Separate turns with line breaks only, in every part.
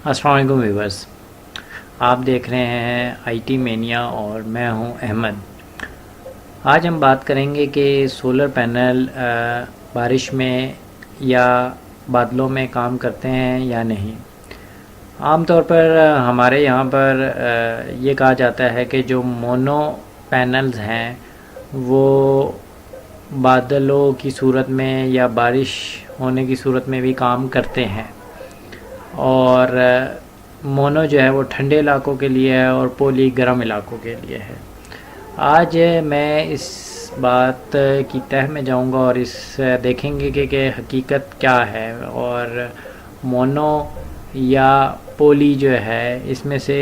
अस्सलाम वालेकुम व्यूअर्स। आप देख रहे हैं आईटी मेनिया और मैं हूं अहमद। आज हम बात करेंगे कि सोलर पैनल बारिश में या बादलों में काम करते हैं या नहीं। आमतौर पर हमारे यहाँ पर ये कहा जाता है कि जो मोनो पैनल्स हैं वो बादलों की सूरत में या बारिश होने की सूरत में भी काम करते हैं, और मोनो जो है वो ठंडे इलाकों के लिए है और पोली गर्म इलाकों के लिए है। आज मैं इस बात की तह में जाऊंगा और इस देखेंगे कि हकीकत क्या है, और मोनो या पोली जो है इसमें से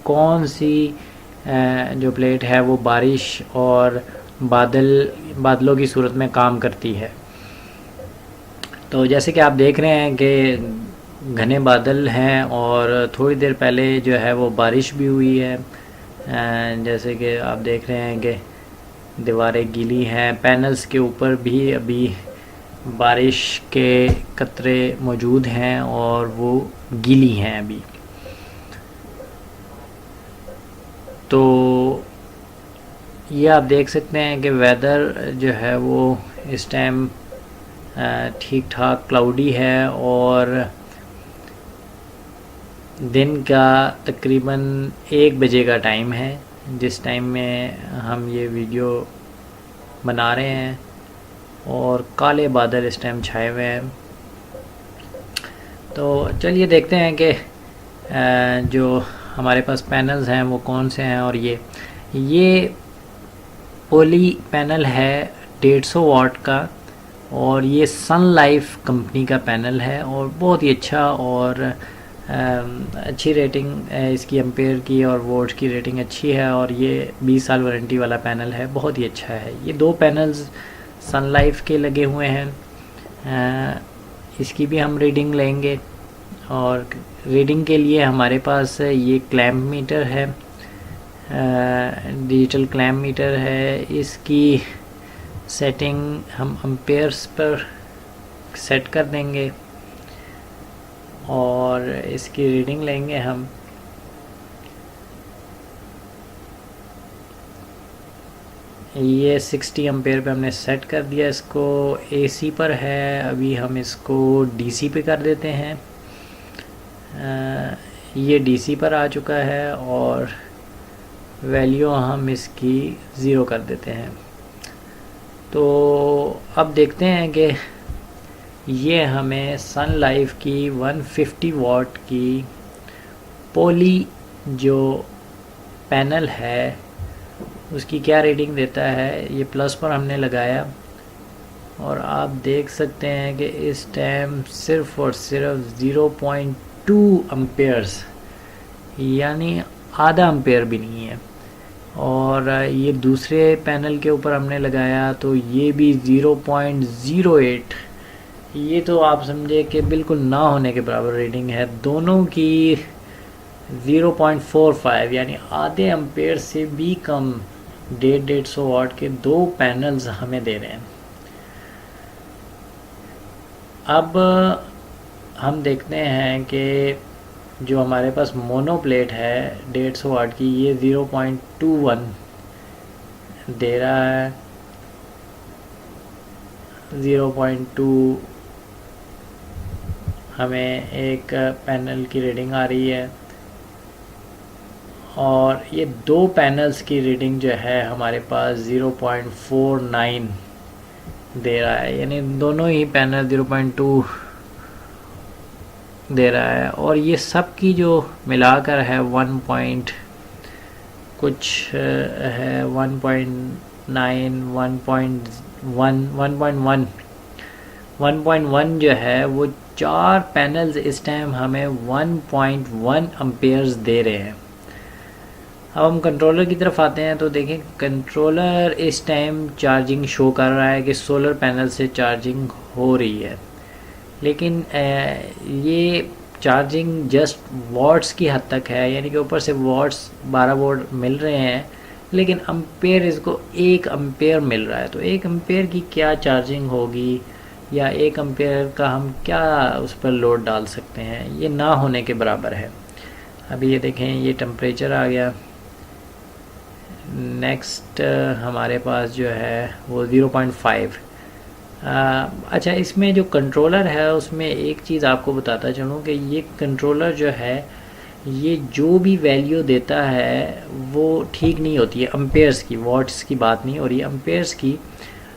कौन सी जो प्लेट है वो बारिश और बादलों की सूरत में काम करती है। तो जैसे कि आप देख रहे हैं कि घने बादल हैं और थोड़ी देर पहले जो है वो बारिश भी हुई है। जैसे कि आप देख रहे हैं कि दीवारें गीली हैं, पैनल्स के ऊपर भी अभी बारिश के कतरे मौजूद हैं और वो गीली हैं अभी। तो ये आप देख सकते हैं कि वेदर जो है वो इस टाइम ठीक ठाक क्लाउडी है और दिन का तकरीबन 1 बजे का टाइम है जिस टाइम में हम ये वीडियो बना रहे हैं, और काले बादल इस टाइम छाए हुए हैं। तो चलिए देखते हैं कि जो हमारे पास पैनल्स हैं वो कौन से हैं। और ये पोली पैनल है 150 वाट का, और ये सन लाइफ कंपनी का पैनल है और बहुत ही अच्छा और अच्छी रेटिंग इसकी एम्पेयर की और वोल्ट की रेटिंग अच्छी है, और ये 20 साल वारंटी वाला पैनल है, बहुत ही अच्छा है। ये 2 पैनल्स सन लाइफ के लगे हुए हैं। इसकी भी हम रीडिंग लेंगे, और रीडिंग के लिए हमारे पास ये क्लैम्प मीटर है, डिजिटल क्लैम्प मीटर है। इसकी सेटिंग हम एम्पेयर्स पर सेट कर देंगे और इसकी रीडिंग लेंगे हम। ये 60 एम्पेयर पे हमने सेट कर दिया। इसको एसी पर है, अभी हम इसको डीसी पे कर देते हैं। ये डीसी पर आ चुका है और वैल्यू हम इसकी 0 कर देते हैं। तो अब देखते हैं कि ये हमें सन लाइफ की 150 वाट की पोली जो पैनल है उसकी क्या रीडिंग देता है। ये प्लस पर हमने लगाया और आप देख सकते हैं कि इस टाइम सिर्फ और सिर्फ 0.2 एम्पेयर्स, यानी आधा एम्पेयर भी नहीं है। और ये दूसरे पैनल के ऊपर हमने लगाया तो ये भी 0.08, ये तो आप समझे कि बिल्कुल ना होने के बराबर रीडिंग है। दोनों की 0.45 यानी आधे एम्पेयर से भी कम 150 वाट के 2 पैनल्स हमें दे रहे हैं। अब हम देखते हैं कि जो हमारे पास मोनो प्लेट है 150 वाट की, ये 0.21 दे रहा है। 0.2 हमें एक पैनल की रीडिंग आ रही है, और ये 2 पैनल्स की रीडिंग जो है हमारे पास 0.49 दे रहा है, यानी दोनों ही पैनल 0.2 दे रहा है। और ये सब की जो मिलाकर है 1 पॉइंट कुछ है, 1.9 1.1 जो है वो 4 पैनल्स इस टाइम हमें 1.1 एम्पेयर्स दे रहे हैं। अब हम कंट्रोलर की तरफ आते हैं तो देखें कंट्रोलर इस टाइम चार्जिंग शो कर रहा है कि सोलर पैनल से चार्जिंग हो रही है, लेकिन ये चार्जिंग जस्ट वॉट्स की हद तक है, यानी कि ऊपर से वॉट्स 12 वोल्ट मिल रहे हैं, लेकिन एम्पेयर इसको 1 एम्पेयर मिल रहा है। तो 1 एम्पेयर की क्या चार्जिंग होगी या 1 एम्पेयर का हम क्या उस पर लोड डाल सकते हैं, ये ना होने के बराबर है। अभी ये देखें, ये टेम्परेचर आ गया। नेक्स्ट हमारे पास जो है वो 0.5। अच्छा, इसमें जो कंट्रोलर है उसमें एक चीज़ आपको बताता चलूँ कि ये कंट्रोलर जो है ये जो भी वैल्यू देता है वो ठीक नहीं होती है। अम्पेयर्स की, वॉट्स की बात नहीं हो रही है, अम्पेयर्स की।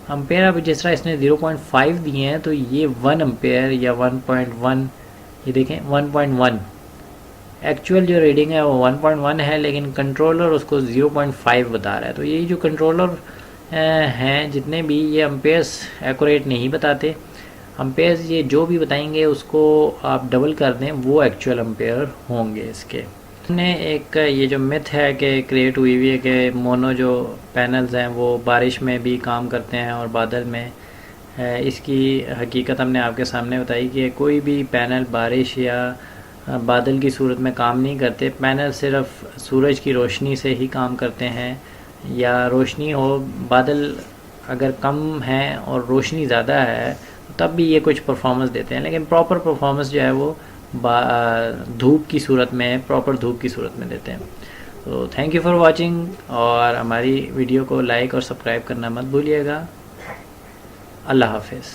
अम्पेयर अब जिस तरह इसने 0.5 दिए हैं तो ये 1 एम्पेयर या 1.1, ये देखें 1.1 एक्चुअल जो रीडिंग है वो 1.1 है, लेकिन कंट्रोलर उसको 0.5 बता रहा है। तो ये जो कंट्रोलर हैं जितने भी, ये अम्पेयर्स एक्यूरेट नहीं बताते। अम्पेयर्स ये जो भी बताएंगे उसको आप डबल कर दें, वो एक्चुअल अम्पेयर होंगे इसके। ने एक ये जो मिथ है कि क्रिएट हुई हुई है कि मोनो जो पैनल्स हैं वो बारिश में भी काम करते हैं और बादल में, इसकी हकीकत हमने आपके सामने बताई कि कोई भी पैनल बारिश या बादल की सूरत में काम नहीं करते। पैनल सिर्फ सूरज की रोशनी से ही काम करते हैं, या रोशनी हो, बादल अगर कम है और रोशनी ज़्यादा है तब भी ये कुछ परफॉर्मेंस देते हैं, लेकिन प्रॉपर परफॉर्मेंस जो है वो धूप की सूरत में, प्रॉपर धूप की सूरत में देते हैं। तो थैंक यू फॉर वाचिंग, और हमारी वीडियो को लाइक और सब्सक्राइब करना मत भूलिएगा। अल्लाह हाफिज़।